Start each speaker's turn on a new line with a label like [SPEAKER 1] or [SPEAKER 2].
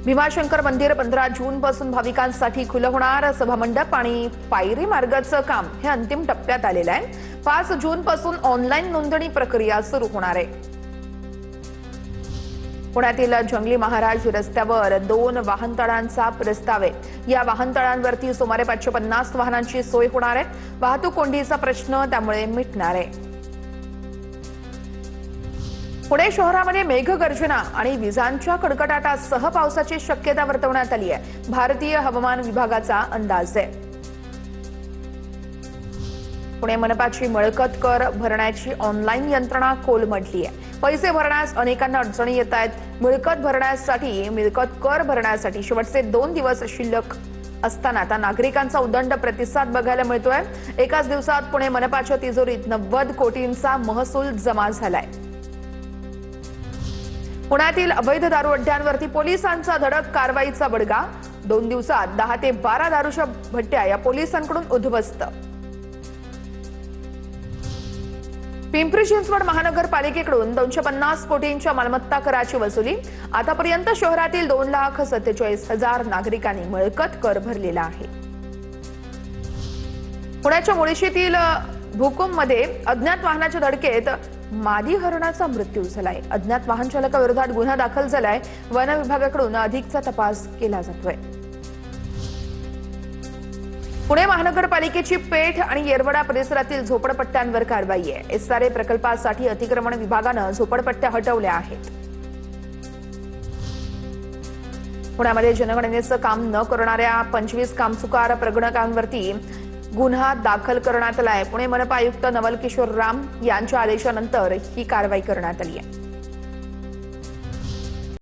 [SPEAKER 1] भीमाशंकर मंदिर 15 जून पासून भाविकांसाठी खुलं होणार। सभामंडप आणि पायरी मार्गाचं काम हे अंतिम टप्प्यात आलेलं आहे। 5 जून पासून ऑनलाईन नोंदणी प्रक्रिया सुरू होणार आहे। पुण्यातील जंगली महाराज रस्त्यावर 2 वाहनतळांचा प्रस्ताव आहे। या वाहनतळांवरती सुमारे 550 वाहनांची सोय होणार आहे। वाहतूक कोंडीचा प्रश्न त्यामुळे मिटणार आहे। पुणे शहरामध्ये मेघगर्जना आणि विजांच्या कडकडाटासह पावसाची शक्यता वर्तवण्यात आली आहे। भारतीय हवामान विभागाचा अंदाज आहे। पुणे मनपाची मिळकत कर भरण्याची ऑनलाईन यंत्रणा कोलमडली आहे। पैसे भरण्यास अनेकांना अडचणी येत आहेत। मिळकत कर भरण्यासाठी शेवटचे 2 दिवस शिल्लक असताना आता नागरिकांचा उदंड प्रतिसाद बघायला मिळतोय। एकाच दिवसात पुणे मनपाच्या तिजोरीत 90 कोटींचा महसूल जमा झालाय। पुण्यातील अवैध दारू अड्ड्यांवरती पोलिसांचा धडक कारवाईचा बडगा। 2 दिवसात 10 ते 12 दारूच्या भट्ट्या या पोलिसांकडून उद्ध्वस्त। पिंपरी चिंचवड महानगरपालिकेकडून 250 कोटींच्या मालमत्ता कराची वसुली। आतापर्यंत शहरातील 2,47,000 नागरिकांनी मिळकत कर भरलेला आहे। पुण्याच्या मुळशीतील भुकुममध्ये अज्ञात वाहनाच्या धडकेत मादी हरणाचा मृत्यू झालाय। अज्ञात वाहन चालकाविरोधात गुन्हा दाखल झालाय। वन विभागाकडून अधिकचा तपास केला जातोय। पुणे महानगरपालिकेची पेठ आणि येरवडा परिसरातील झोपडपट्ट्यांवर कारवाई आहे। SRA प्रकल्पासाठी अतिक्रमण विभागानं झोपडपट्ट्या हटवल्या आहेत। पुण्यामध्ये जनगणनेचं काम न करणाऱ्या 25 कामचुकार प्रगणकांवरती गुन्हा दाखल करण्यात आलाय। पुणे मनपा आयुक्त नवल किशोर राम यांच्या आदेशानंतर ही कारवाई करण्यात आली आहे।